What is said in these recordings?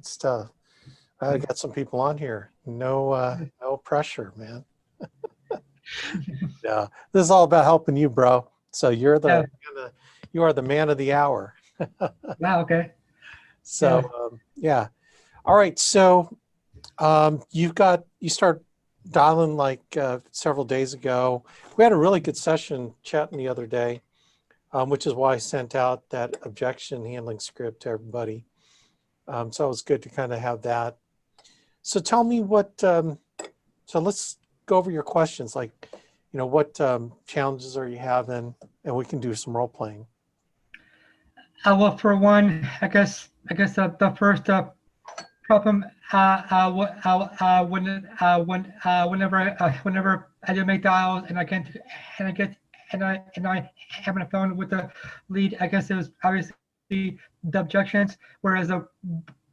Good stuff. I got some people on here. No pressure, man. Yeah, this is all about helping you, bro. So Yeah. you are the man of the hour. Wow. Okay. So Yeah. yeah. All right. So you start dialing like several days ago. We had a really good session chatting the other day, which is why I sent out that objection handling script to everybody. So it was good to kind of have that. So tell me so let's go over your questions. Like, what challenges are you having? And we can do some role playing. Well, for one, the first problem whenever I do make dials and I can't and I get and I have on the phone with the lead, I guess it was obviously the objections, whereas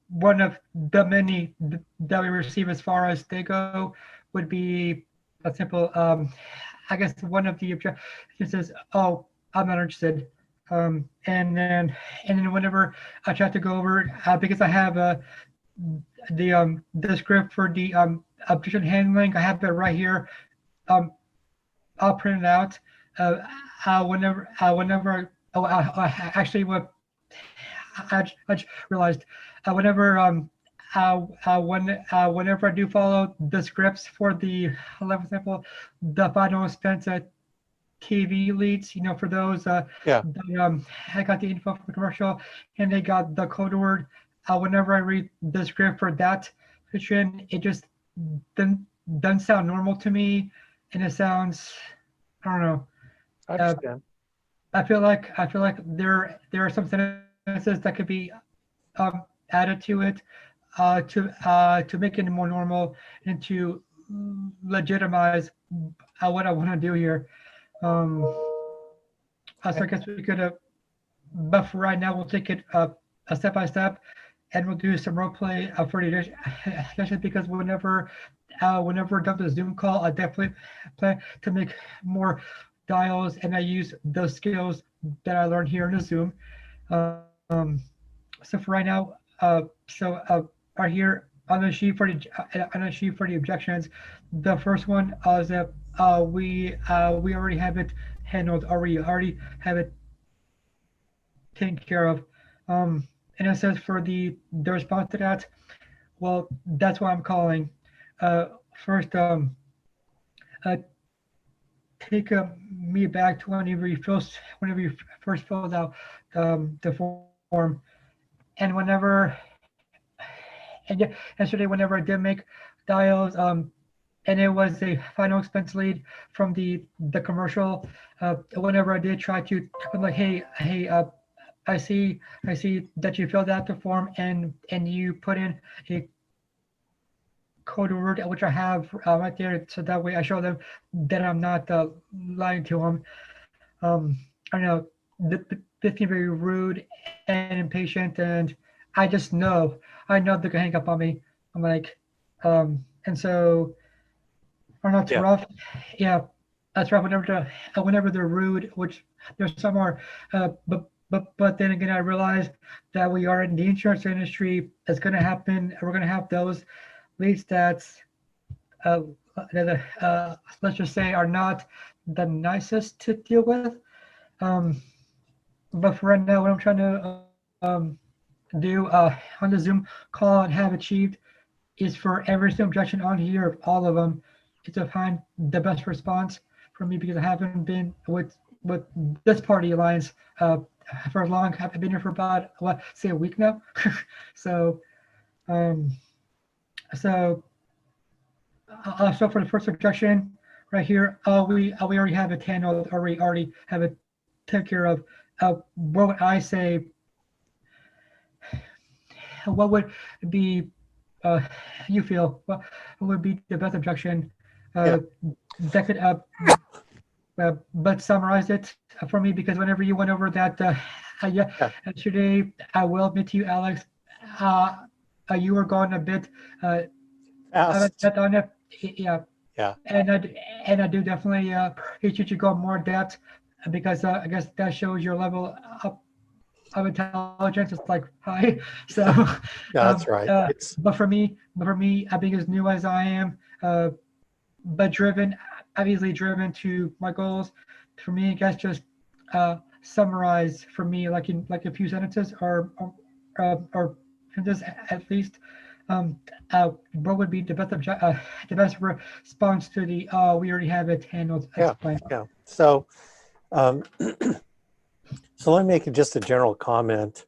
one of the many that we receive as far as they go would be a simple I guess one of the objections is, oh, I'm not interested. And then whenever I try to go over because I have the script for the objection handling, I have it right here. Um, I'll print it out. Uh, whenever actually what I just realized whenever whenever I do follow the scripts for the 11th sample, the final spent TV leads, for those Yeah. I got the info from the commercial and they got the code word. Whenever I read the script for that fiction, it just doesn't sound normal to me, and it sounds, I don't know. I Uh, understand. I feel like there are some sentences that could be added to it to make it more normal and to legitimize what I want to do here. Um, so I guess we could, but for right now, we'll take it a step by step, and we'll do some role play for the edition because whenever I done the Zoom call, I definitely plan to make more dials, and I use those skills that I learned here in the Zoom. Um, so for right now, right here on the sheet for the objections, the first one is that we already have it handled, or we already have it taken care of. And it says for the response to that, well, that's why I'm calling. Uh, First, uh, take me back to whenever you first filled out the form, and yesterday whenever I did make dials, and it was a final expense lead from the commercial. Whenever I did try to, I'm like, hey, I see that you filled out the form and you put in a code word which I have right there, so that way I show them that I'm not lying to them. I know this can be very rude and impatient, and I know they're gonna hang up on me. I'm like, and so I know it's Yeah. rough. Yeah, that's right. Whenever they're rude, which there's some are, but then again, I realize that we are in the insurance industry. It's going to happen. We're going to have those lead stats. Uh, let's just say are not the nicest to deal with. Um, but for right now, what I'm trying to do on the Zoom call and have achieved is for every single objection on here, all of them, is to find the best response for me because I haven't been with this party alliance for as long. I've been here for about what, say a week now. so um, so so for the first objection right here, we already have it handled, or we already have it taken care of. What would I say? What would be uh, you feel? What would be the best objection Yeah. uh, that could but summarize it for me, because whenever you went over that yeah, Yeah. yesterday, I will admit to you, Alex, uh, you were going a bit Fast. on it, yeah, Yeah. and I do definitely appreciate you go more depth because I guess that shows your level up of intelligence. It's like hi. So, Yeah, that's right. It's but for me, being as new as I am, but driven, obviously driven to my goals. For me, I guess just summarize for me like a few sentences or sentences at least. Um, what would be the best response to the we already have it handled yeah, explain. yeah. So um, so let me make just a general comment.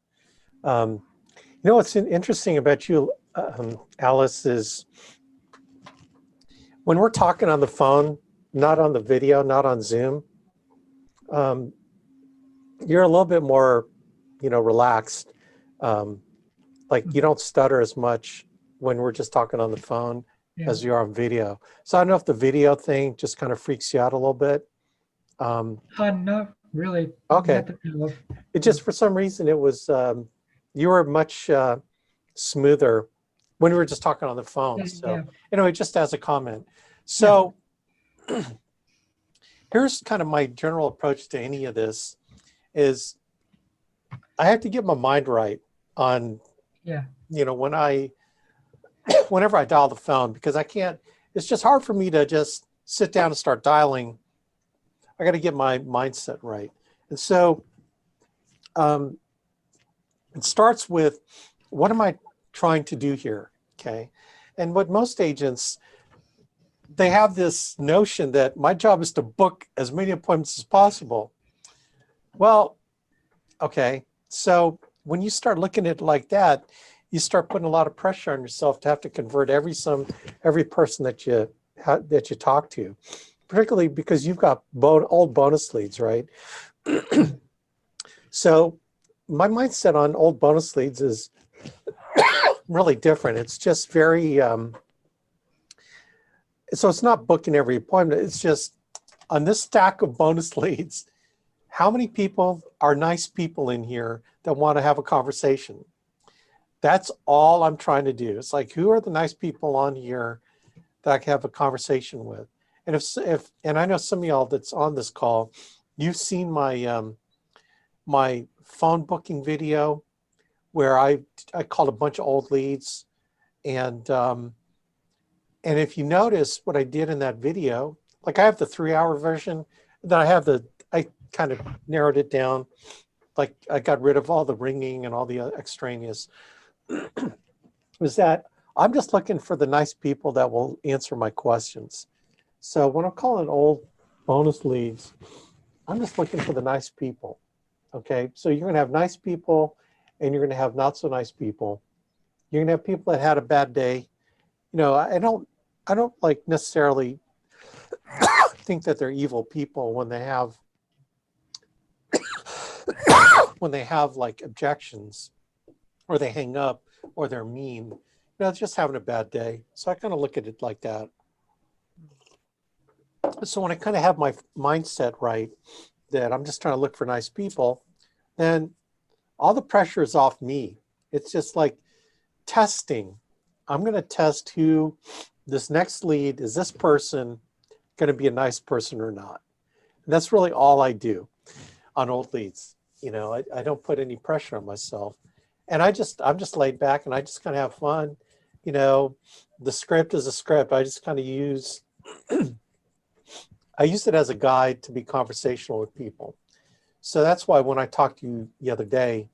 Um, you know what's interesting about you, Alice, is when we're talking on the phone, not on the video, not on Zoom, um, you're a little bit more, relaxed. Um, like you don't stutter as much when we're just talking on the phone Yeah. as you are on video. So I don't know if the video thing just kind of freaks you out a little bit. Not really. Okay. Not that I know of. It Yeah. just, for some reason, it was, you were much smoother when we were just talking on the phone. Yeah. So Yeah. anyway, just as a comment. Yeah. So here's kind of my general approach to any of this is I have to get my mind right on, Yeah. when whenever I dial the phone, because I can't, it's just hard for me to just sit down and start dialing. I got to get my mindset right. And so um, it starts with, what am I trying to do here? Okay. And what most agents, they have this notion that my job is to book as many appointments as possible. Well, okay. So when you start looking at it like that, you start putting a lot of pressure on yourself to have to convert every person that you talk to, particularly because you've got old bonus leads, right? So my mindset on old bonus leads is really different. It's just very, so it's not booking every appointment. It's just on this stack of bonus leads, how many people are nice people in here that want to have a conversation? That's all I'm trying to do. It's like, who are the nice people on here that I can have a conversation with? And and I know some of y'all that's on this call, you've seen my phone booking video where I called a bunch of old leads, and if you notice what I did in that video, like I have the 3-hour version, then I kind of narrowed it down. Like I got rid of all the ringing and all the extraneous. Was that I'm just looking for the nice people that will answer my questions. So when I'm calling old bonus leads, I'm just looking for the nice people. Okay, so you're gonna have nice people and you're gonna have not so nice people. You're gonna have people that had a bad day. I don't like necessarily think that they're evil people when they have like objections, or they hang up, or they're mean. It's just having a bad day. So I kind of look at it like that. So when I kind of have my mindset right, that I'm just trying to look for nice people, then all the pressure is off me. It's just like testing. I'm going to test who this next lead is. This person going to be a nice person or not? And that's really all I do on old leads. I don't put any pressure on myself, and I'm just laid back and I just kind of have fun. The script is a script. I just kind of use it as a guide to be conversational with people. So that's why when I talked to you the other day,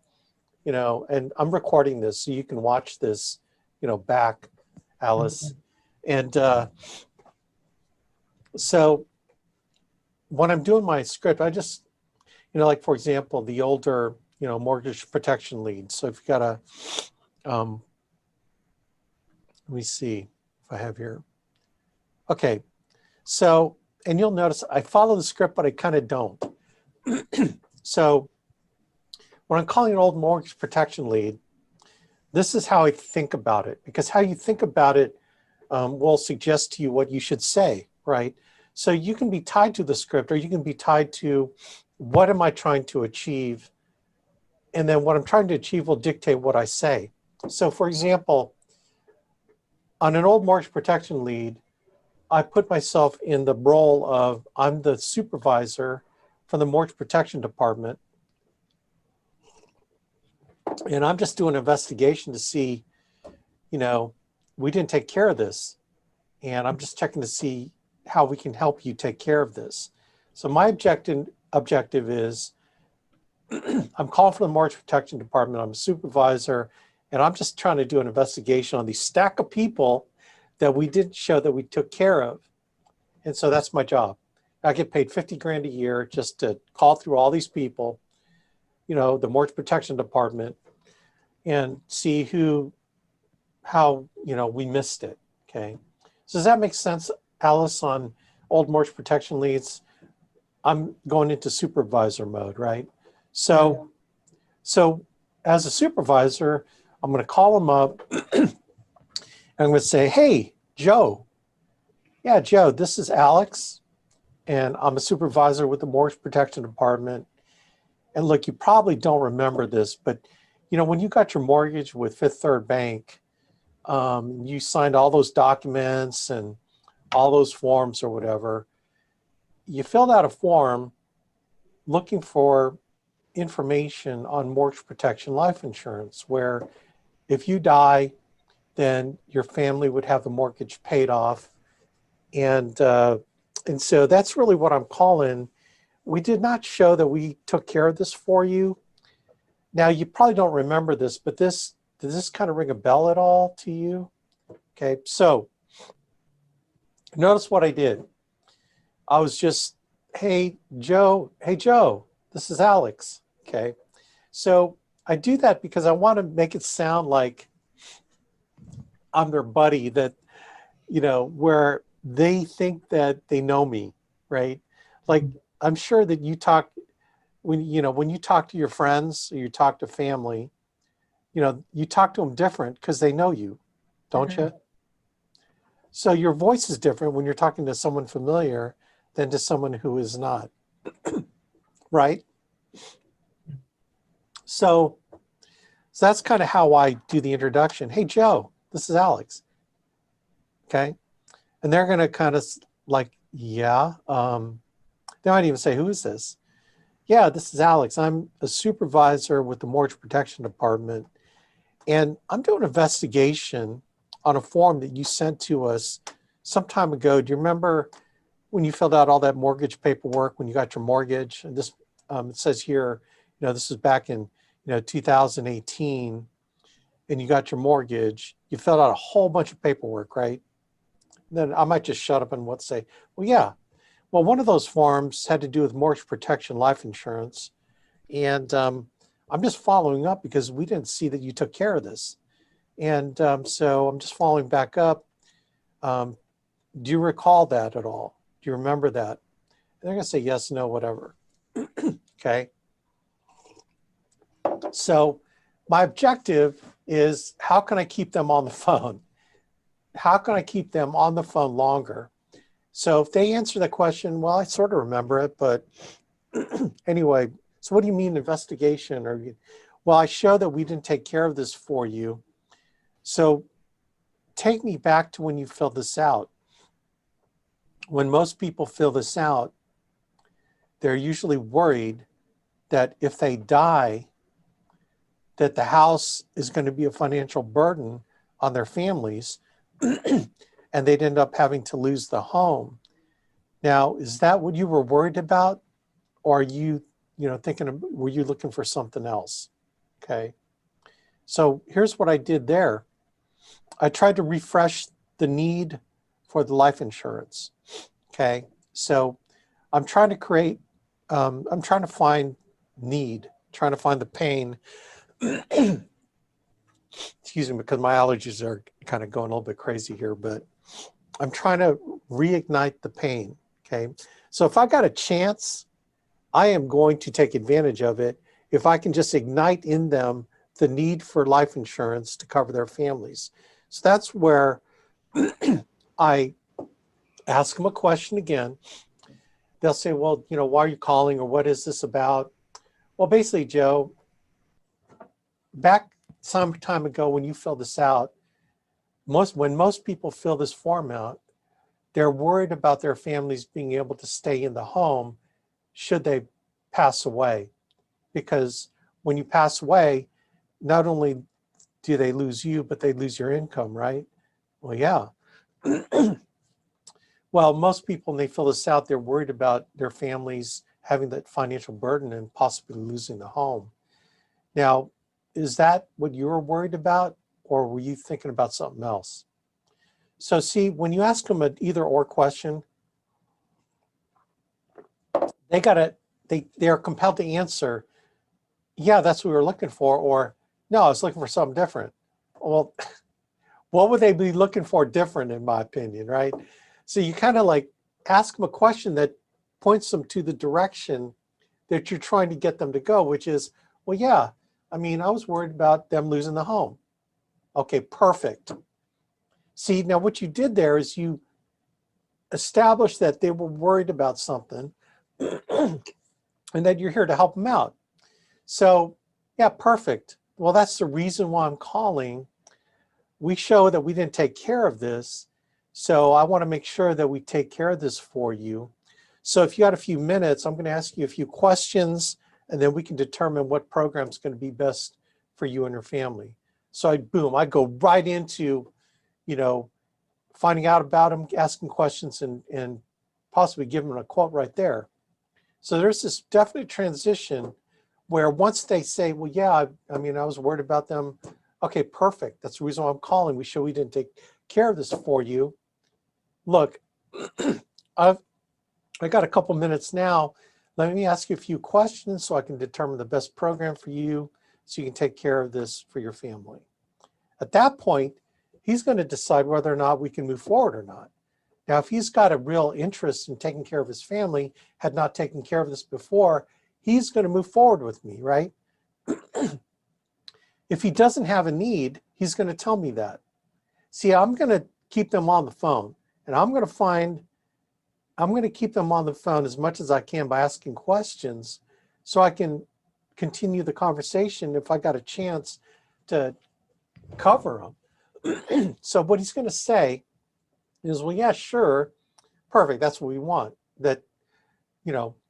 and I'm recording this so you can watch this, back, Alice. And so when I'm doing my script, I just, like for example, the older, mortgage protection leads. So if you got let me see if I have here. Okay. So, and you'll notice I follow the script, but I kind of don't. So when I'm calling an old mortgage protection lead, this is how I think about it, because how you think about it will suggest to you what you should say, right? So you can be tied to the script, or you can be tied to what am I trying to achieve? And then what I'm trying to achieve will dictate what I say. So for example, on an old mortgage protection lead, I put myself in the role of I'm the supervisor for the mortgage protection department. And I'm just doing an investigation to see, you know, we didn't take care of this. And I'm just checking to see how we can help you take care of this. So my objective is I'm calling from the mortgage protection department. I'm a supervisor, and I'm just trying to do an investigation on these stack of people that we didn't show that we took care of. And so that's my job. I get paid 50 grand a year just to call through all these people, you know, the mortgage protection department, and see how, you know, we missed it. Okay. So does that make sense, Alice, on old mortgage protection leads? I'm going into supervisor mode, right? So as a supervisor, I'm going to call them up and I'm going to say, hey, Joe. Yeah, Joe, this is Alex, and I'm a supervisor with the mortgage protection department. And look, you probably don't remember this, but you know, when you got your mortgage with Fifth Third Bank, you signed all those documents and all those forms or whatever. You filled out a form looking for information on mortgage protection life insurance, where if you die, then your family would have the mortgage paid off. And so that's really what I'm calling. We did not show that we took care of this for you. Now, you probably don't remember this, but does this kind of ring a bell at all to you? Okay, so notice what I did. I was just, hey, Joe, this is Alex. Okay, so I do that because I want to make it sound like I'm their buddy, that, you know, where they think that they know me, right? Like, I'm sure that you talk, when you talk to your friends or you talk to family, you know, you talk to them different because they know you, don't you? So your voice is different when you're talking to someone familiar than to someone who is not, right? So that's kind of how I do the introduction. Hey, Joe, this is Alex. Okay. And they're going to kind of like, yeah. They might even say, who is this? Yeah, this is Alex. I'm a supervisor with the mortgage protection department. And I'm doing an investigation on a form that you sent to us some time ago. Do you remember when you filled out all that mortgage paperwork when you got your mortgage? And this, it says here, you know, this is back in, 2018, and you got your mortgage. You filled out a whole bunch of paperwork, right? And then I might just shut up and say, well, yeah. Well, one of those forms had to do with mortgage protection life insurance. And I'm just following up because we didn't see that you took care of this. And so I'm just following back up. Do you recall that at all? Do you remember that? And they're going to say yes, no, whatever. Okay. So my objective is, how can I keep them on the phone? How can I keep them on the phone longer? So if they answer the question, well, I sort of remember it, but anyway, so what do you mean investigation? Well, I show that we didn't take care of this for you. So take me back to when you filled this out. When most people fill this out, they're usually worried that if they die, that the house is going to be a financial burden on their families and they'd end up having to lose the home. Now, is that what you were worried about? Or are you, were you looking for something else? Okay. So here's what I did there. I tried to refresh the need for the life insurance. Okay. So I'm trying to create, I'm trying to find need, trying to find the pain. Excuse me, because my allergies are kind of going a little bit crazy here, but I'm trying to reignite the pain. Okay. So if I got a chance, I am going to take advantage of it if I can just ignite in them the need for life insurance to cover their families. So that's where I ask them a question again. They'll say, well, why are you calling, or what is this about? Well, basically, Joe, back some time ago when you filled this out, when most people fill this form out, they're worried about their families being able to stay in the home should they pass away. Because when you pass away, not only do they lose you, but they lose your income, right? Well, yeah. Well, most people, when they fill this out, they're worried about their families having that financial burden and possibly losing the home. Now, is that what you were worried about, or were you thinking about something else? So see, when you ask them an either or question, they're compelled to answer, yeah, that's what we were looking for, or no, I was looking for something different. Well, what would they be looking for different, in my opinion, right? So you kind of like ask them a question that points them to the direction that you're trying to get them to go, which is, well, yeah, I mean, I was worried about them losing the home. Okay, perfect. See, now what you did there is you established that they were worried about something and that you're here to help them out. So, yeah, perfect. Well, that's the reason why I'm calling. We show that we didn't take care of this. So I want to make sure that we take care of this for you. So if you got a few minutes, I'm going to ask you a few questions, and then we can determine what program is going to be best for you and your family. So I go right into, finding out about them, asking questions, and possibly giving them a quote right there. So there's this definite transition where once they say, well, yeah, I mean, I was worried about them. Okay, perfect. That's the reason why I'm calling. We show we didn't take care of this for you. Look, I got a couple minutes now. Let me ask you a few questions so I can determine the best program for you so you can take care of this for your family. At that point, he's going to decide whether or not we can move forward or not. Now, if he's got a real interest in taking care of his family, had not taken care of this before, he's going to move forward with me, right? If he doesn't have a need, he's going to tell me that. See, I'm going to keep them on the phone, and I'm going to keep them on the phone as much as I can by asking questions so I can continue the conversation if I got a chance to cover them. So what he's going to say is, well, yeah, sure, perfect, that's what we want, that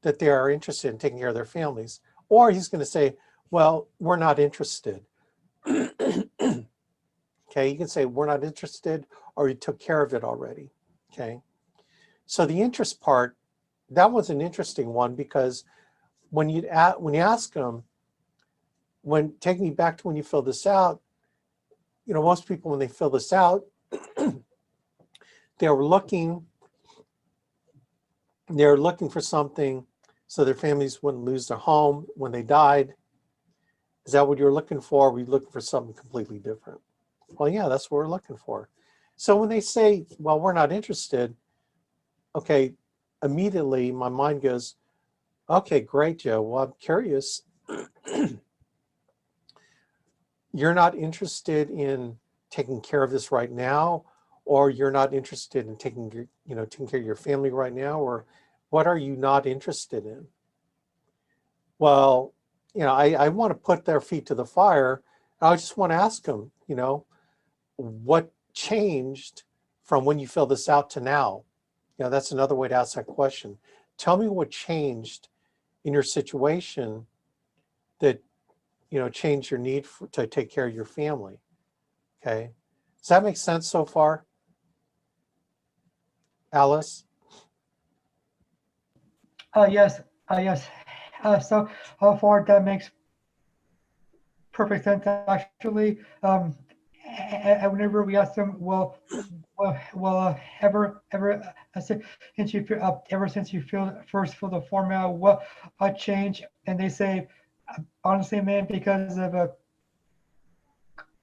they are interested in taking care of their families. Or he's going to say, well, we're not interested. Okay, you can say we're not interested, or you took care of it already. Okay, so the interest part, that was an interesting one, because when you ask them, when taking you back to when you fill this out, most people, when they fill this out, they're looking for something so their families wouldn't lose their home when they died. Is that what you're looking for? Or are we looking for something completely different? Well, yeah, that's what we're looking for. So when they say, well, we're not interested, okay, immediately my mind goes, okay, great, Joe. Well, I'm curious. You're not interested in taking care of this right now, or you're not interested in taking care of your family right now, or what are you not interested in? Well, I want to put their feet to the fire. I just want to ask them, what changed from when you fill this out to now? That's another way to ask that question. Tell me what changed in your situation that, changed your need to take care of your family. Okay. Does that make sense so far, Alice? Yes, yes. So far that makes perfect sense, actually. And whenever we ask them, ever since you first filled the form out, what changed? And they say, honestly, man, because of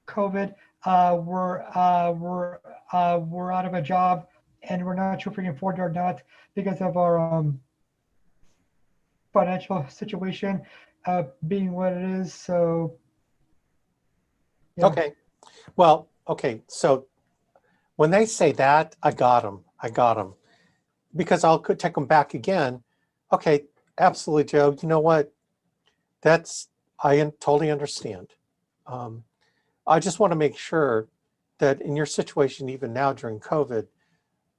COVID, we're out of a job, and we're not sure if we can afford it or not because of our financial situation being what it is. So, yeah. Okay. Well, okay. So when they say that, I got them. Because I'll take them back again. Okay, absolutely, Joe. You know what? I totally understand. I just want to make sure that in your situation, even now during COVID,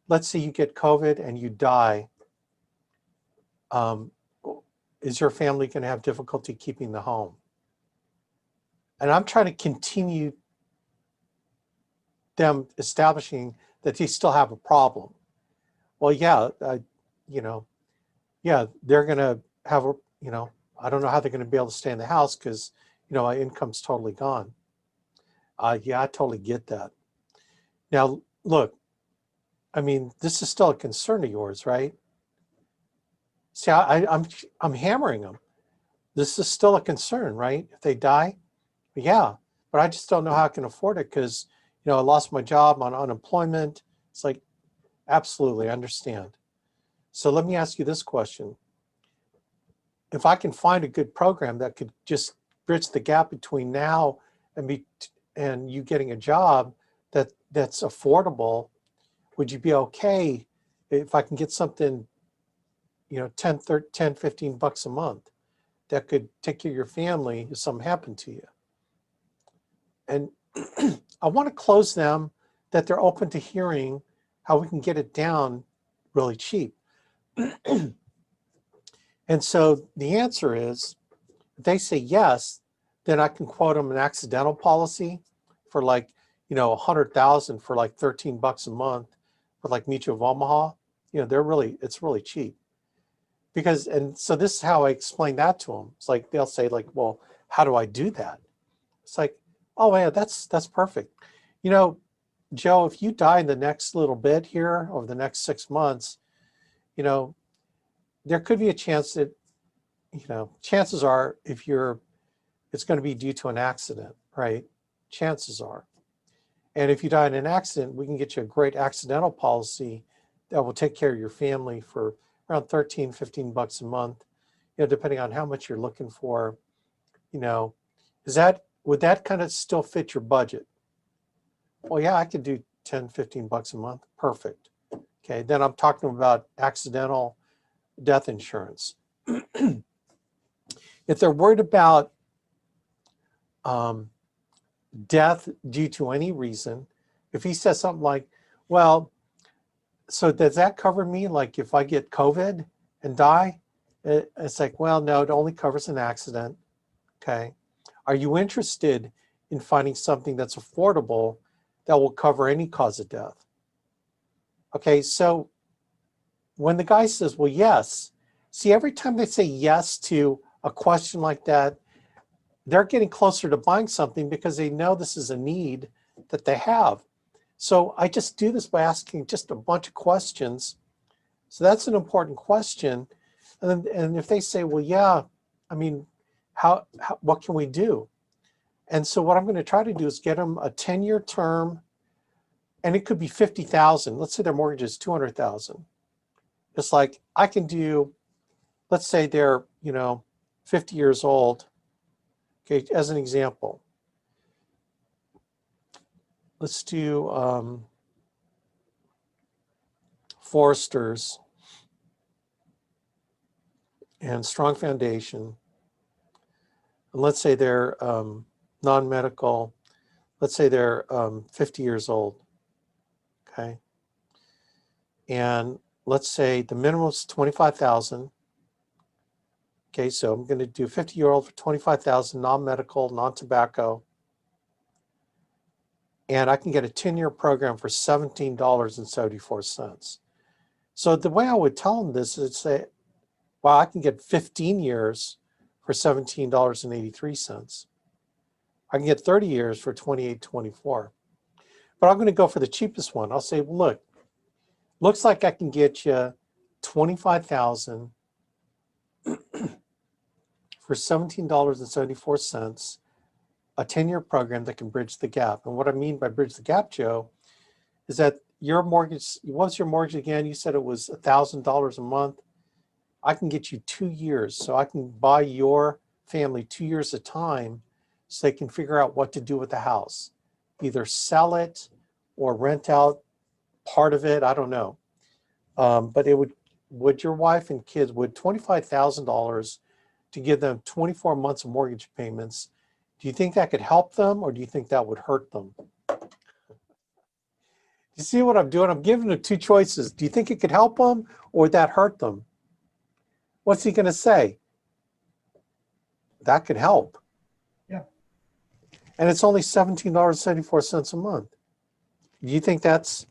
let's say you get COVID and you die. Is your family going to have difficulty keeping the home? And I'm trying to continue them establishing that they still have a problem. Well, yeah, you know, yeah, they're going to have a, you know, I don't know how they're going to be able to stay in the house because, you know, my income's totally gone. Yeah, I totally get that. Now, look, I mean, this is still a concern of yours, right? See, I'm hammering them. This is still a concern, right? If they die, yeah, but I just don't know how I can afford it because, you know, I lost my job on unemployment. It's like, absolutely, I understand. So let me ask you this question. If I can find a good program that could just bridge the gap between now and you getting a job that's affordable, would you be okay if I can get something, you know, 10, 15 bucks a month that could take care of your family if something happened to you? And I want to close them that they're open to hearing how we can get it down really cheap. And so the answer is, if they say yes, then I can quote them an accidental policy for like, you know, 100,000 for like 13 bucks a month for like Mutual of Omaha. You know, it's really cheap. Because, and so this is how I explain that to them. It's like, they'll say like, well, how do I do that? It's like, oh yeah, that's perfect. You know, Joe, if you die in the next little bit here over the next 6 months, you know, there could be a chance that, you know, chances are it's going to be due to an accident, right? Chances are. And if you die in an accident, we can get you a great accidental policy that will take care of your family for around 13, 15 bucks a month, you know, depending on how much you're looking for. You know, would that kind of still fit your budget? Well, yeah, I could do 10, 15 bucks a month. Perfect. Okay, then I'm talking about accidental death insurance. If they're worried about death due to any reason, if he says something like, well, so does that cover me? Like if I get COVID and die? It's like, well, no, it only covers an accident. Okay. Are you interested in finding something that's affordable that will cover any cause of death? Okay, so when the guy says, well, yes, see, every time they say yes to a question like that, they're getting closer to buying something because they know this is a need that they have. So I just do this by asking just a bunch of questions. So that's an important question. And if they say, well, yeah, I mean, what can we do? And so what I'm going to try to do is get them a 10-year term, and it could be 50,000. Let's say their mortgage is 200,000. It's like I can do, let's say they're, you know, 50 years old. Okay, as an example, let's do Foresters and Strong Foundation. And let's say they're non-medical. Let's say they're 50 years old. Okay. And let's say the minimum is 25,000. Okay, so I'm going to do 50-year-old for 25,000, non-medical, non-tobacco. And I can get a 10-year program for $17.74. So the way I would tell them this is say, well, I can get 15 years for $17.83. I can get 30 years for $28.24. But I'm going to go for the cheapest one. I'll say, well, look, looks like I can get you 25,000 for $17.74, a 10-year program that can bridge the gap. And what I mean by bridge the gap, Joe, is that your mortgage, what's your mortgage again? You said it was $1,000 a month. I can get you 2 years. So I can buy your family 2 years at a time so they can figure out what to do with the house. Either sell it or rent out part of it. I don't know. But it would your wife and kids, would $25,000 to give them 24 months of mortgage payments, do you think that could help them or do you think that would hurt them? You see what I'm doing? I'm giving them two choices. Do you think it could help them or would that hurt them? What's he going to say? That could help. Yeah. And it's only $17.74 a month. Do you think that's,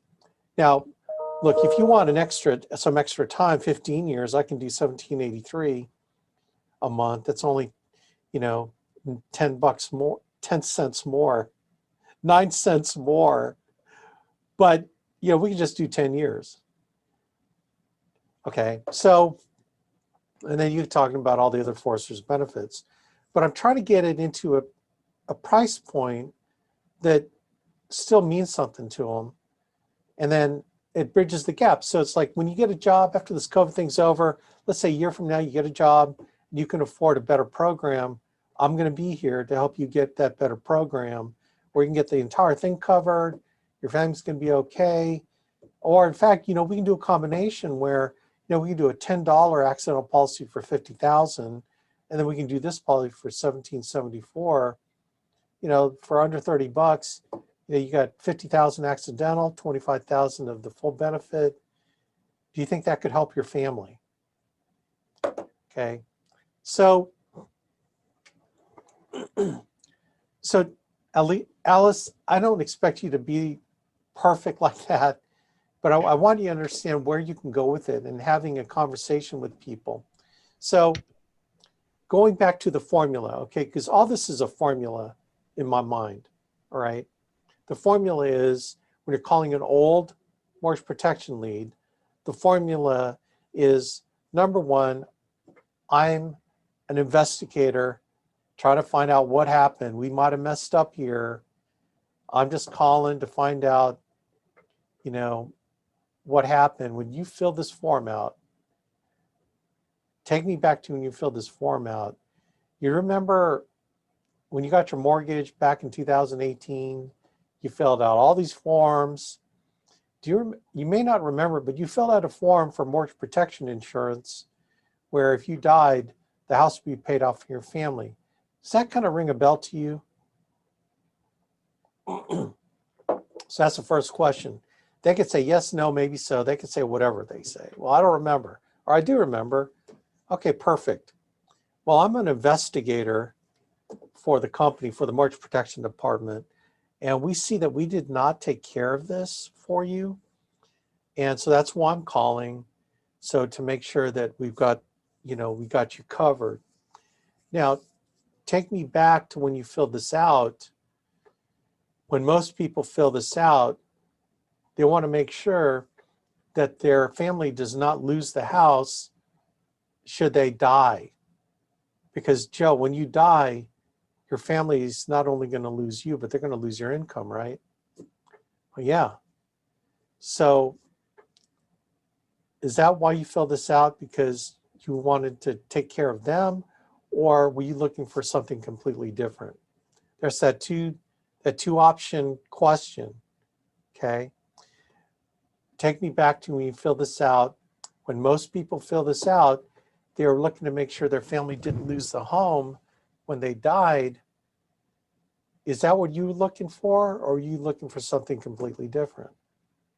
now, look, if you want some extra time, 15 years, I can do $17.83 a month. That's only, 10 bucks more, 10 cents more, 9 cents more. But, we can just do 10 years. Okay, so, and then you're talking about all the other Forster's benefits. But I'm trying to get it into a price point that still means something to them. And then it bridges the gap. So it's like when you get a job after this COVID thing's over, let's say a year from now, you get a job, and you can afford a better program. I'm going to be here to help you get that better program where you can get the entire thing covered. Your family's going to be okay. Or in fact, we can do a combination where, we can do a $10 accidental policy for $50,000, and then we can do this policy for $17.74. For under 30 bucks, you got 50,000 accidental, 25,000 of the full benefit. Do you think that could help your family? Okay, so Alice, I don't expect you to be perfect like that, but I want you to understand where you can go with it and having a conversation with people. So going back to the formula, okay, because all this is a formula in my mind, all right? The formula is, when you're calling an old mortgage protection lead, the formula is, number one, I'm an investigator trying to find out what happened. We might have messed up here. I'm just calling to find out, what happened. When you fill this form out, take me back to when you filled this form out. You remember when you got your mortgage back in 2018, you filled out all these forms. You may not remember, but you filled out a form for mortgage protection insurance where if you died, the house would be paid off for your family. Does that kind of ring a bell to you? So that's the first question. They could say yes, no, maybe so. They could say whatever they say. Well, I don't remember. Or I do remember. Okay, perfect. Well, I'm an investigator for the company, for the mortgage protection department. And we see that we did not take care of this for you. And so that's why I'm calling. So to make sure that we've got, we got you covered. Now, take me back to when you filled this out. When most people fill this out, they want to make sure that their family does not lose the house should they die. Because Joe, when you die, your family is not only going to lose you, but they're going to lose your income, right? Well, yeah. So is that why you filled this out? Because you wanted to take care of them, or were you looking for something completely different? There's that two option question, okay? Take me back to when you fill this out. When most people fill this out, they were looking to make sure their family didn't lose the home when they died. Is that what you were looking for, or are you looking for something completely different?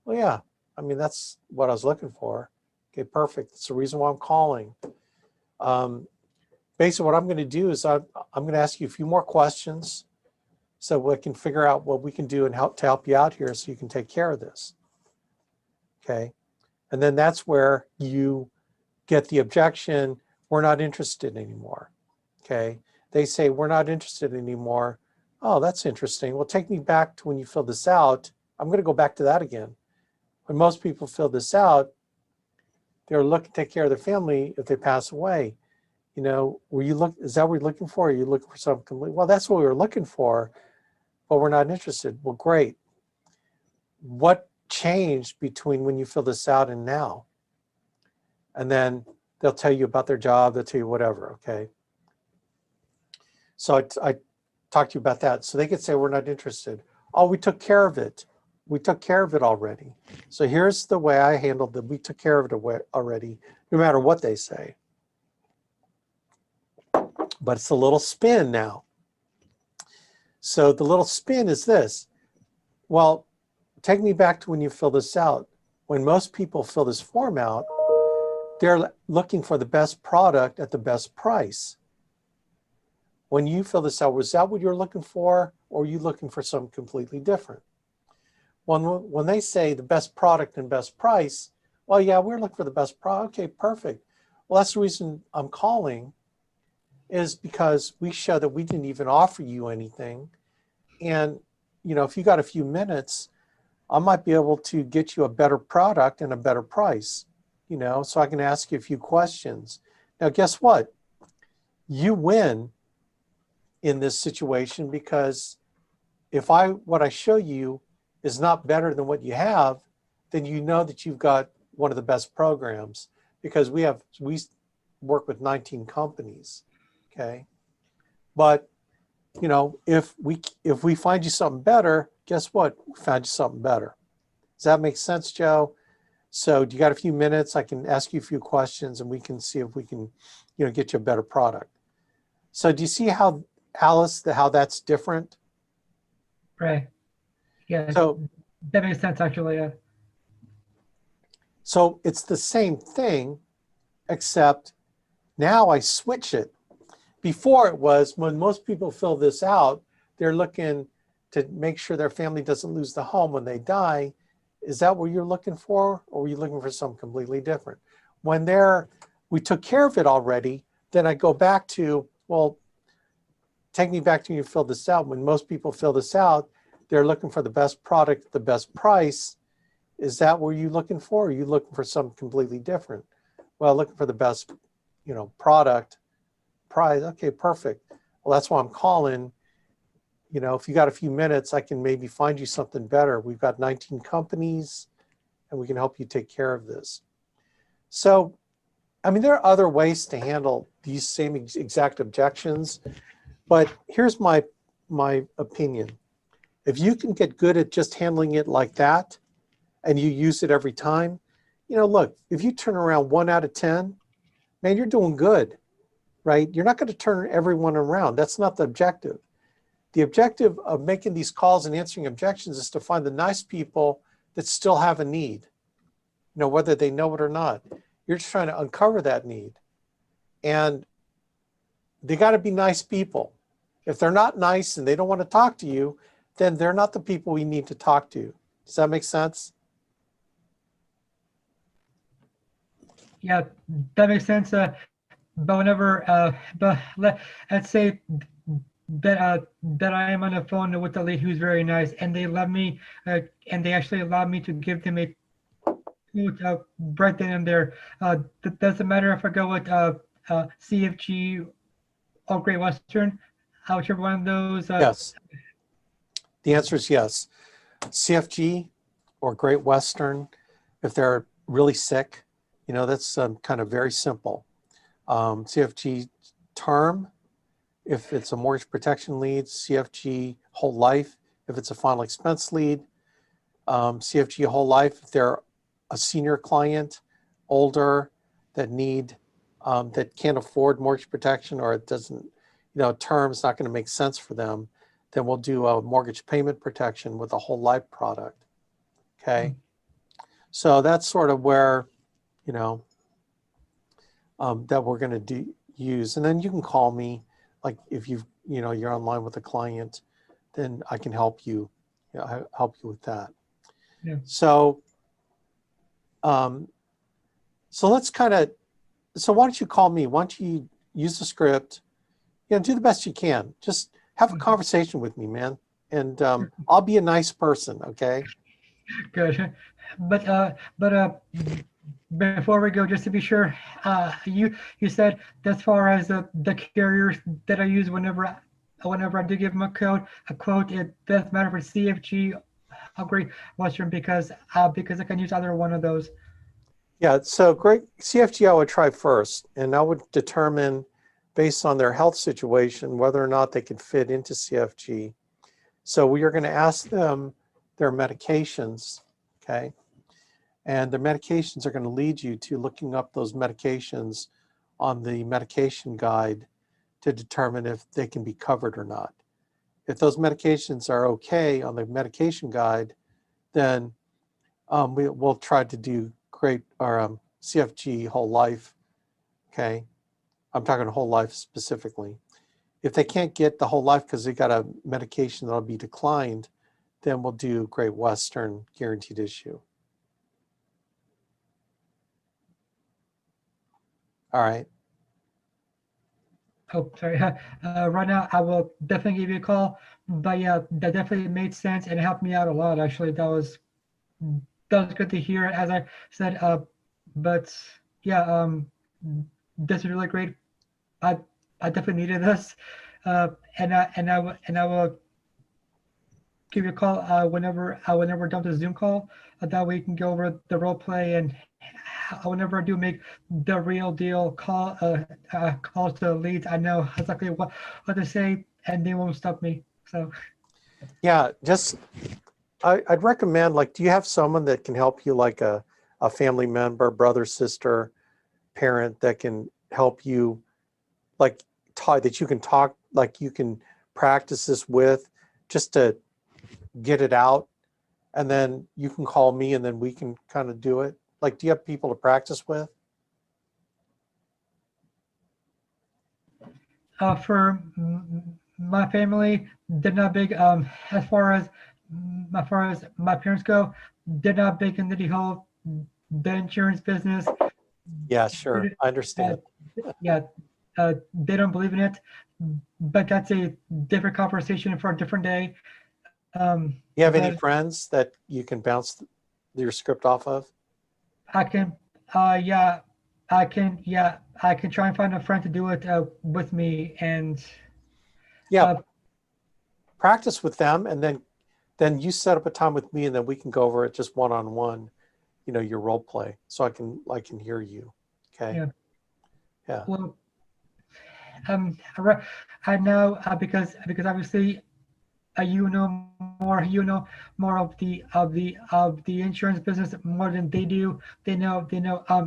Well, yeah, that's what I was looking for. Okay, perfect. That's the reason why I'm calling. Basically, what I'm going to do is I'm going to ask you a few more questions so we can figure out what we can do and help you out here so you can take care of this. Okay, and then that's where you get the objection, we're not interested anymore. Okay, they say we're not interested anymore. Oh, that's interesting. Well, take me back to when you filled this out. I'm going to go back to that again. When most people fill this out, they're looking to take care of their family if they pass away. Is that what you're looking for? Are you looking for something complete? Well, that's what we were looking for, but we're not interested. Well, great. What changed between when you fill this out and now? And then they'll tell you about their job, they'll tell you whatever, okay? So I talked to you about that. So they could say, we're not interested. Oh, we took care of it. We took care of it already. So here's the way I handled it. We took care of it already, no matter what they say. But it's a little spin now. So the little spin is this. Well, take me back to when you fill this out. When most people fill this form out, they're looking for the best product at the best price. When you fill this out, was that what you're looking for? or are you looking for something completely different? When they say the best product and best price, well, yeah, we're looking for the best product. Okay, perfect. Well, that's the reason I'm calling, is because we show that we didn't even offer you anything. And, if you got a few minutes, I might be able to get you a better product and a better price, so I can ask you a few questions. Now, guess what? You win in this situation, because if what I show you is not better than what you have, then you know that you've got one of the best programs, because we work with 19 companies, okay? But if we find you something better, guess what? We found you something better. Does that make sense, Joe? So do you got a few minutes? I can ask you a few questions and we can see if we can, get you a better product. So do you see how, Alice, how that's different? Right. Yeah. So That makes sense, actually. Yeah. So it's the same thing, except now I switch it. Before it was, when most people fill this out, they're looking to make sure their family doesn't lose the home when they die. Is that what you're looking for? Or were you looking for something completely different? When we took care of it already, then I go back to, well, take me back to when you filled this out. When most people fill this out, they're looking for the best product, the best price. Is that what you're looking for? Or are you looking for something completely different? Well, looking for the best, product, price. Okay, perfect. Well, that's why I'm calling. If you got a few minutes, I can maybe find you something better. We've got 19 companies and we can help you take care of this. So, there are other ways to handle these same exact objections, but here's my opinion. If you can get good at just handling it like that, and you use it every time, look, if you turn around 1 out of 10, man, you're doing good, right? You're not going to turn everyone around. That's not the objective. The objective of making these calls and answering objections is to find the nice people that still have a need, whether they know it or not. You're just trying to uncover that need. And they got to be nice people. If they're not nice and they don't want to talk to you, then they're not the people we need to talk to. Does that make sense? Yeah, that makes sense. But let's say that I am on the phone with a lady who's very nice, and they love me, and they actually allow me to give them a quote right then and there. Doesn't matter if I go with CFG or Great Western, whichever one of those. Yes. The answer is yes. CFG or Great Western, if they're really sick, that's kind of very simple. CFG term, if it's a mortgage protection lead. CFG whole life, if it's a final expense lead. CFG whole life, if they're a senior client, older, that can't afford mortgage protection, or it doesn't, term's not going to make sense for them, then we'll do a mortgage payment protection with a whole life product. Okay. So that's sort of where, that we're going to use. And then you can call me, like if you're online with a client, then I can help you, help you with that. Yeah. So, so let's so why don't you call me? Why don't you use the script, do the best you can. Just have a conversation with me, man. And I'll be a nice person, okay? Good. But before we go, just to be sure, you said as far as the carriers that I use whenever I do give them a quote, it doesn't matter for CFG, Great Western, because I can use either one of those. Yeah, so great. CFG I would try first, and I would determine based on their health situation whether or not they can fit into CFG. So we are going to ask them their medications, okay? And the medications are going to lead you to looking up those medications on the medication guide to determine if they can be covered or not. If those medications are okay on the medication guide, then we'll try to do CFG whole life, okay? I'm talking whole life specifically. if they can't get the whole life because they got a medication that'll be declined, then we'll do Great Western guaranteed issue. All right. Oh, sorry. Right now, I will definitely give you a call. But yeah, that definitely made sense and it helped me out a lot. Actually, that was good to hear. As I said, but yeah, this is really great. I I definitely needed this, and I will give you a call whenever we're done the Zoom call. That way you can go over the role play and whenever I do make the real deal calls to the leads, I know exactly what to say, and they won't stop me. So Yeah, just I'd recommend, like, do you have someone that can help you, like a family member, brother, sister, parent that can help you, like, that you can talk, like you can practice this with, just to get it out, and then you can call me and then we can kind of do it? Like, do you have people to practice with? for my family, they're not big. As far as my parents go, they're not big into the whole the insurance business. Yeah, sure. I Uh, understand. yeah, they don't believe in it, but that's a different conversation for a different day. You have any But friends that you can bounce your script off of? I can, yeah, I can try and find a friend to do it with me, and Yeah, uh, practice with them, and then you set up a time with me, and then we can go over it just one-on-one, your role play, so I can hear you. Okay. yeah, Yeah. well, I know because obviously you know more of the insurance business more than they do. They know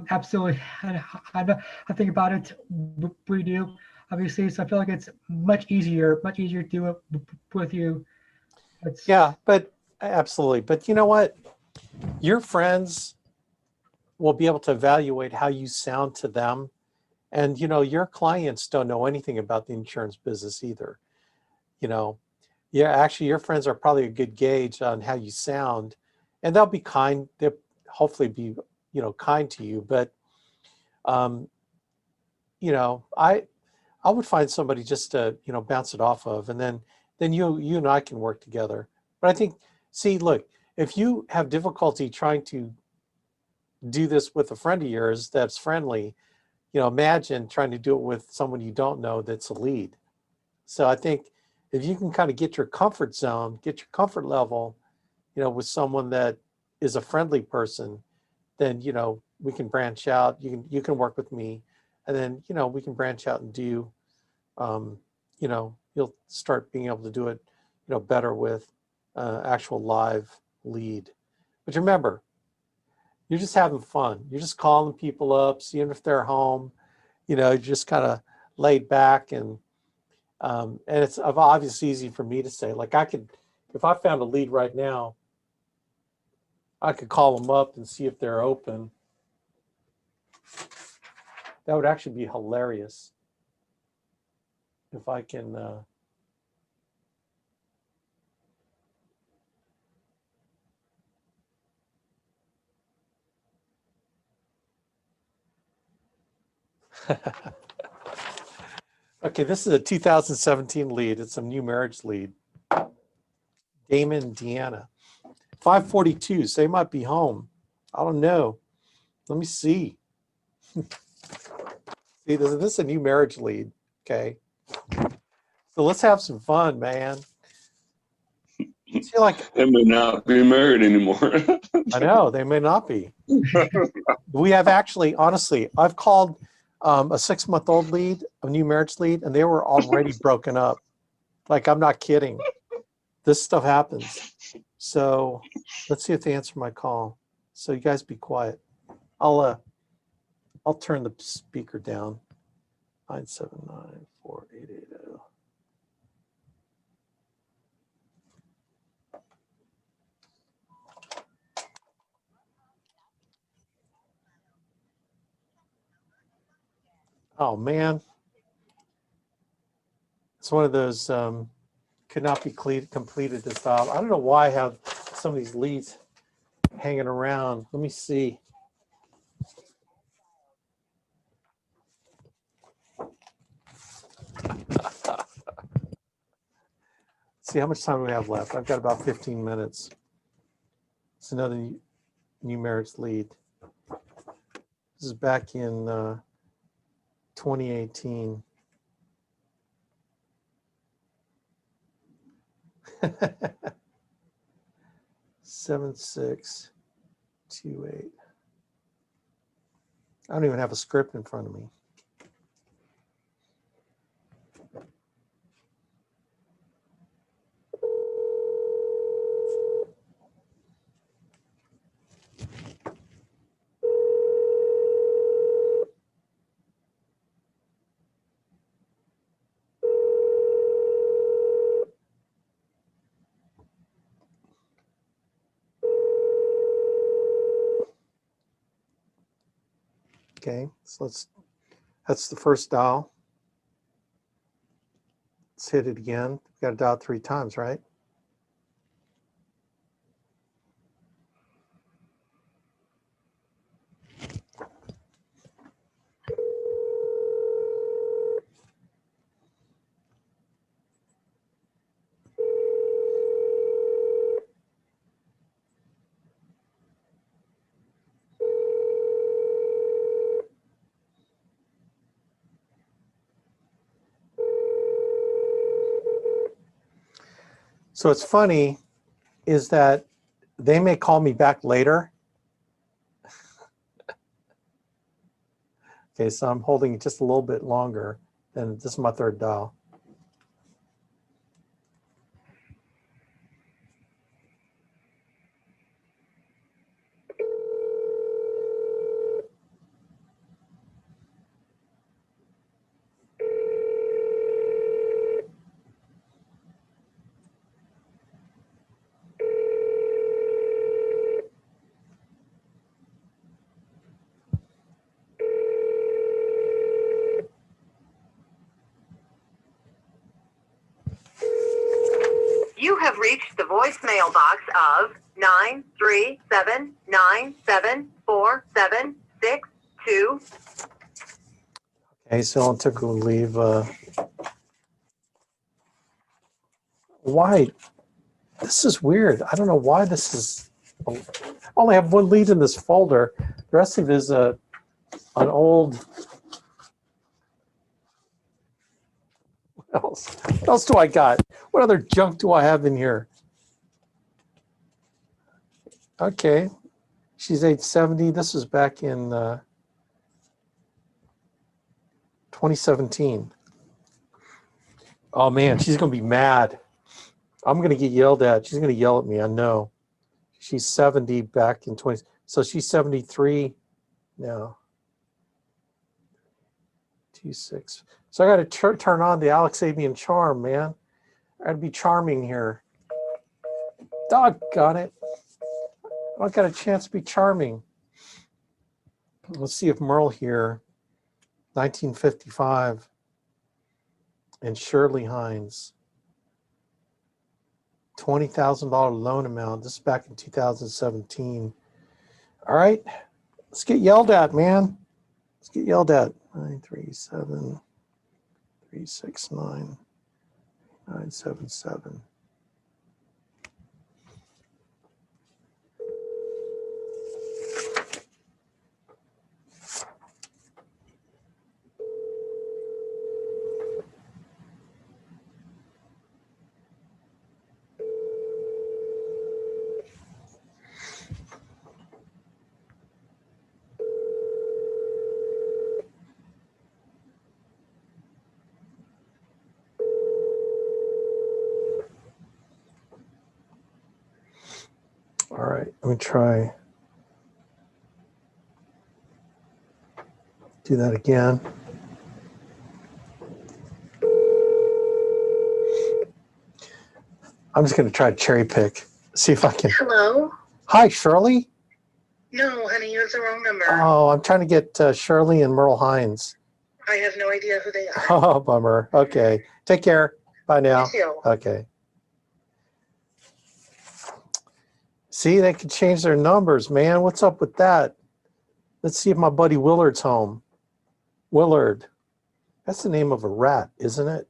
absolutely. I know I think about it. We do obviously, so I feel like it's much easier to do it with you. It's Yeah, but absolutely. But you know what? Your friends will be able to evaluate how you sound to them. And your clients don't know anything about the insurance business either. You know, yeah, actually your friends are probably a good gauge on how you sound, and they'll be kind. They'll hopefully be, kind to you. But um, I would find somebody just to, bounce it off of, and then you and I can work together. But I think, see, look, if you have difficulty trying to do this with a friend of yours that's friendly, imagine trying to do it with someone you don't know that's a lead. So I think if you can kind of get your comfort zone, get your comfort level, with someone that is a friendly person, then we can branch out. You can work with me, and then we can branch out and do. You'll start being able to do it, better with actual live lead. But remember, you're just having fun. You're just calling people up, seeing if they're home. You're just kind of laid back, and it's obviously easy for me to say. Like, I could, if I found a lead right now, I could call them up and see if they're open. That would actually be hilarious if I can. Okay, this is a 2017 lead. It's a new marriage lead. Damon, Deanna. 542, so they might be home. I don't know. Let me see. See, this is a new marriage lead. Okay. So let's have some fun, man. See, like, They may not be married anymore. I know they may not be. We have actually, honestly, I've called a 6-month-old lead, a new marriage lead, and they were already broken up. Like, I'm not kidding. This stuff happens. So let's see if they answer my call. So you guys be quiet. I'll turn the speaker down. 979-4880. Oh man. It's one of those could not be completed to stop. I don't know why I have some of these leads hanging around. Let me see. See how much time we have left. I've got about 15 minutes. It's another numerics lead. This is back in 2018. Seven, 6, 2, 8. I don't even have a script in front of me. Okay, so that's the first dial. Let's hit it again. We've got to dial it 3 times, right? So what's funny is that they may call me back later. Okay, so I'm holding it just a little bit longer than this is my third dial. You have reached the voicemail box of 937974762. Okay, so I'll typically leave. Why? This is weird. I don't know why this is. I only have one lead in this folder. The rest of it is an old. What else do I got? What other junk do I have in here? Okay, she's age 70. This is back in 2017. Oh man, she's gonna be mad. I'm gonna get yelled at. She's gonna yell at me. I know. She's 70 back in 20. So she's 73 now. 2-6. So I got to turn on the Alex-Avian charm, man. I got to be charming here. Doggone it. I don't got a chance to be charming. Let's see if Merle here, 1955, and Shirley Hines, $20,000 loan amount. This is back in 2017. All right, let's get yelled at, man. Let's get yelled at. 937 369 977. All right, let me try. Do that again. I'm just going to try to cherry pick, see if I can. Hello? Hi, Shirley. No, honey, you have the wrong number. Oh, I'm trying to get Shirley and Merle Hines. I have no idea who they are. Oh, bummer. Okay. Take care. Bye now. You too. Okay. See, they can change their numbers, man. What's up with that? Let's see if my buddy Willard's home. Willard. That's the name of a rat, isn't it?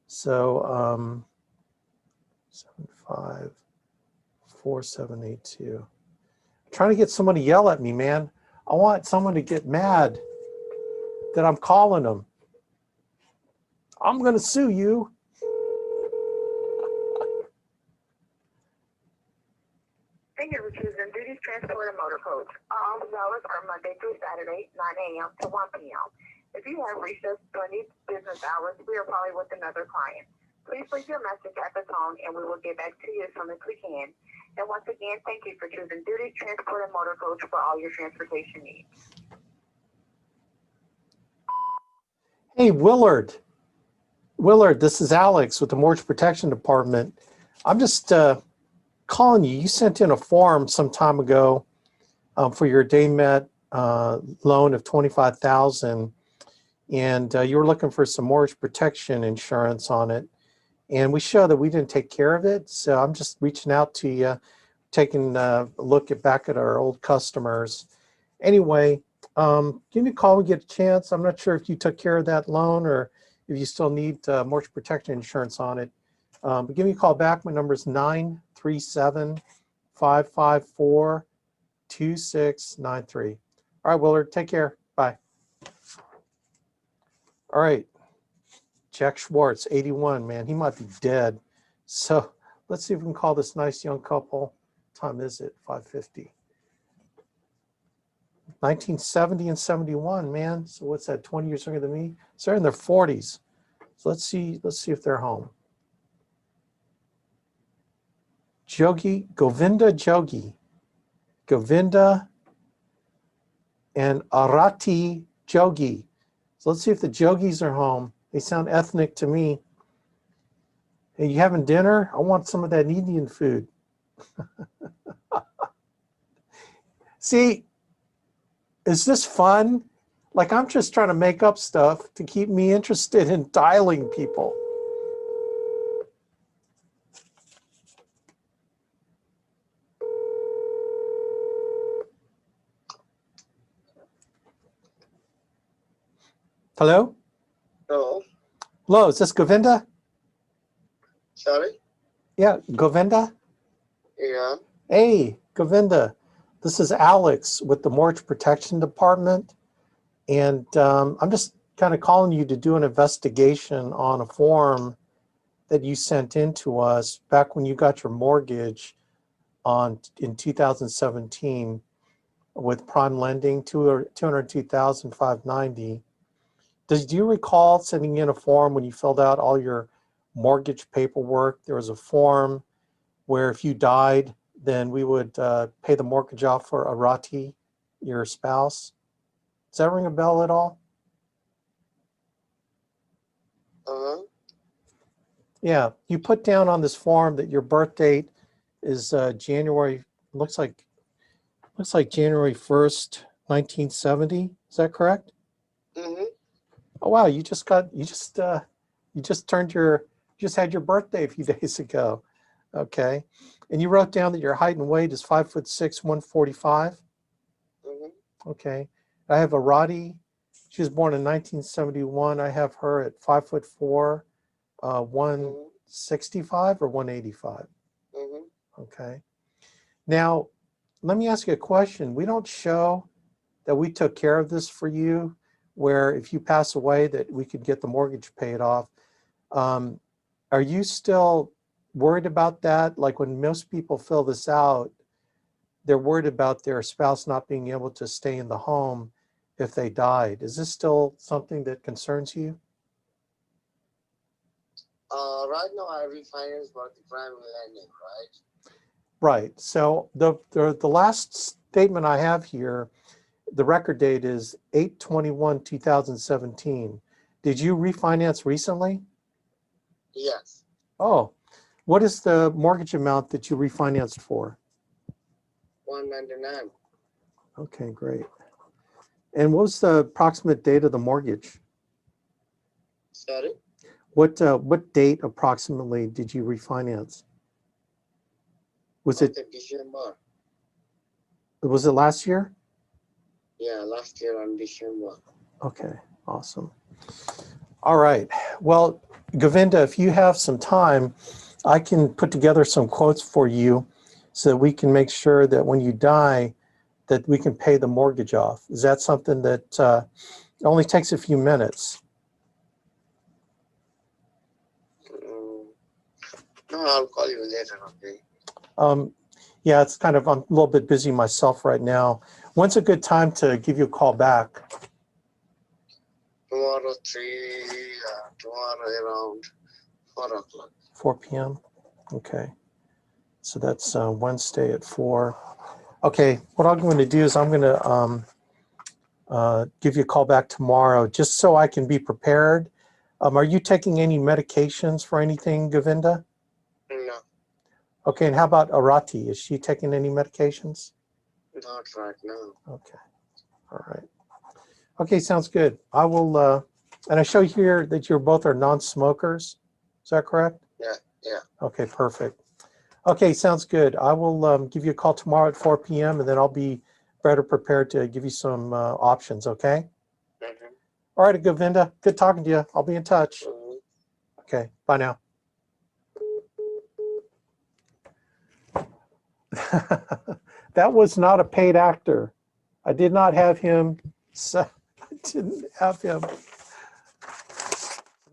So, 754782. I'm trying to get someone to yell at me, man. I want someone to get mad that I'm calling them. I'm going to sue you. Thank you for choosing Duties Transport and Motor Coach. All office hours are Monday through Saturday, 9 a.m. to 1 p.m. If you have reached us during these business hours, we are probably with another client. Please leave your message at the tone and we will get back to you as soon as we can. And once again, thank you for choosing Duties Transport and Motor Coach for all your transportation needs. Hey, Willard. Willard, this is Alex with the Mortgage Protection Department. I'm just calling you. You sent in a form some time ago for your day met loan of $25,000, and you were looking for some mortgage protection insurance on it. And we show that we didn't take care of it, so I'm just reaching out to you, taking a look back at our old customers. Anyway, give me a call when you get a chance. I'm not sure if you took care of that loan or if you still need mortgage protection insurance on it. But give me a call back. My number is 937-554-2693. All right, Willard, take care. Bye. All right. Jack Schwartz, 81, man. He might be dead. So let's see if we can call this nice young couple. What time is it? 5:50. 1970 and 71, man. So what's that, 20 years younger than me? So they're in their 40s. So let's see if they're home. Govinda and Arati Jogi. So let's see if the Jogis are home. They sound ethnic to me. Hey, you having dinner? I want some of that Indian food. See, is this fun? Like, I'm just trying to make up stuff to keep me interested in dialing people. Hello? Hello. Hello, is this Govinda? Sorry? Yeah, Govinda? Yeah. Hey, Govinda. This is Alex with the Mortgage Protection Department. And I'm just kind of calling you to do an investigation on a form that you sent in to us back when you got your mortgage in 2017 with prime lending, $202,590. Do you recall sending in a form when you filled out all your mortgage paperwork? There was a form where if you died, then we would pay the mortgage off for Arati, your spouse. Does that ring a bell at all? Uh-huh. Yeah, you put down on this form that your birth date is January, looks like January 1st, 1970. Is that correct? Mm-hmm. Oh wow, you just had your birthday a few days ago. Okay. And you wrote down that your height and weight is 5'6", 145. Mm-hmm. Okay. I have Arati. She was born in 1971. I have her at 5'4", 165 or 185. Mm-hmm. Okay. Now, let me ask you a question. We don't show that we took care of this for you, where if you pass away that we could get the mortgage paid off. Are you still worried about that? Like when most people fill this out, they're worried about their spouse not being able to stay in the home if they died. Is this still something that concerns you? Right now I refinance for the prime lending, right? Right. So the last statement I have here, the record date is 8/21/2017. Did you refinance recently? Yes. Oh, what is the mortgage amount that you refinanced for? $199. Okay, great. And what was the approximate date of the mortgage? Sorry? What date approximately did you refinance? Was it Okay, December. last year? Yeah, last year on December. Okay, awesome. All right. Well, Govinda, if you have some time, I can put together some quotes for you so that we can make sure that when you die, that we can pay the mortgage off. Is that something that only takes a few minutes? No, I'll call you later, okay? Yeah, it's kind of, I'm a little bit busy myself right now. When's a good time to give you a call back? Tomorrow around 4 o'clock. 4 p.m.? Okay. So that's Wednesday at 4. Okay, what I'm going to do is I'm going to give you a call back tomorrow just so I can be prepared. Are you taking any medications for anything, Govinda? No, Okay, and how about Arati? Is she taking any medications? not right now. Okay, all right. Okay, sounds good. I will, and I show here that you're both are non-smokers. Is that correct? Yeah. Okay, perfect. Okay, sounds good. I will give you a call tomorrow at 4 p.m. and then I'll be better prepared to give you some options, okay? Mm-hmm. All right, Govinda, good talking to you. I'll be in touch. Mm-hmm. Okay, bye now. That was not a paid actor. I did not have him, I didn't have him.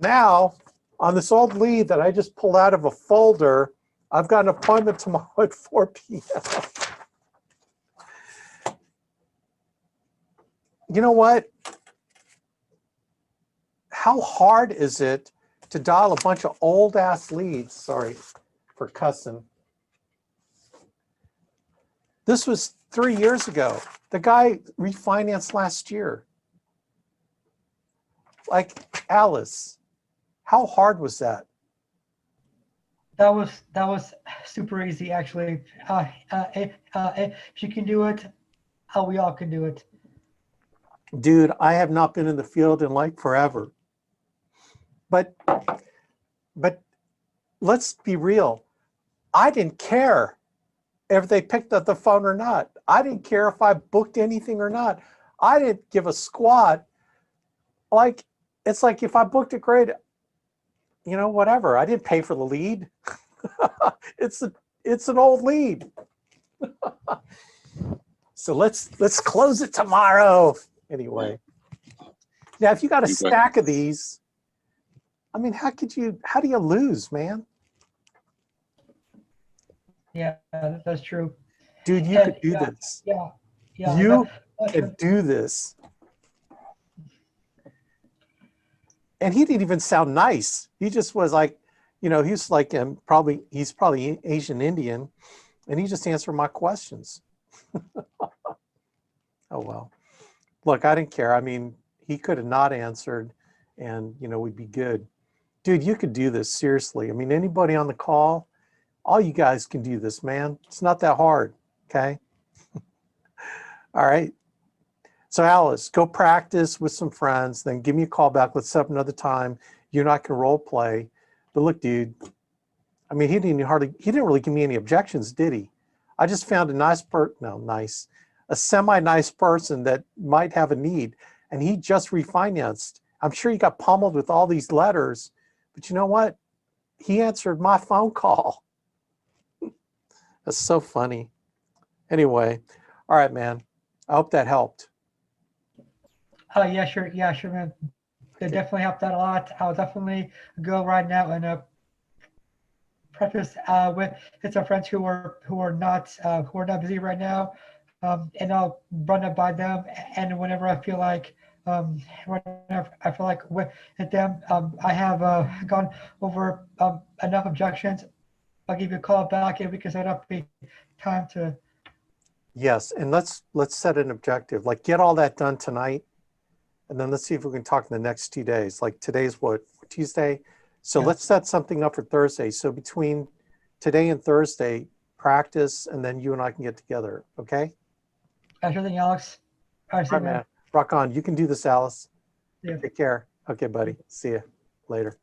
Now, on this old lead that I just pulled out of a folder, I've got an appointment tomorrow at 4 p.m. You know what? How hard is it to dial a bunch of old ass leads? Sorry for cussing. This was 3 years ago. The guy refinanced last year. Like, Alice, how hard was that? That was super easy, actually. If you can do it, we all can do it. Dude, I have not been in the field in like forever. But let's be real. I didn't care if they picked up the phone or not. I didn't care if I booked anything or not. I didn't give a squat. Like, it's like if I booked it, great, you know, whatever. I didn't pay for the lead. It's an old lead. So let's close it tomorrow. Anyway. Now, if you got a Okay. stack of these, I mean, how do you lose, man? Yeah, that's true. Dude, you could do this. Yeah. You that's could do this. And he didn't even sound nice. He just was like, you know, he's like, he's probably Asian Indian, and he just answered my questions. Oh, well. Look, I didn't care. I mean, he could have not answered and, you know, we'd be good. Dude, you could do this, seriously. I mean, anybody on the call, all you guys can do this, man. It's not that hard, okay? All right. So Alice, go practice with some friends, then give me a call back. Let's set up another time. You and I can role play. But look, dude, I mean, he didn't really give me any objections, did he? I just found a semi-nice person that might have a need, and he just refinanced. I'm sure he got pummeled with all these letters, but you know what? He answered my phone call. That's so funny. Anyway, all right, man. I hope that helped. Yeah, sure, man. They definitely helped out a lot. I'll definitely go right now and preface with it's our friends who are not busy right now, and I'll run it by them. And whenever I feel like with them, I have gone over enough objections, I'll give you a call back and we can set up a time to. Yes, and let's set an objective. Like, get all that done tonight, and then let's see if we can talk in the next 2 days. Like, today's what, Tuesday? So Yeah. let's set something up for Thursday. So between today and Thursday, practice, and then you and I can get together. Okay? Everything, Alex. All right, see All you, right, man. man. Rock on. You can do this, Alice. Yeah. Take care. Okay, buddy. See ya. Later.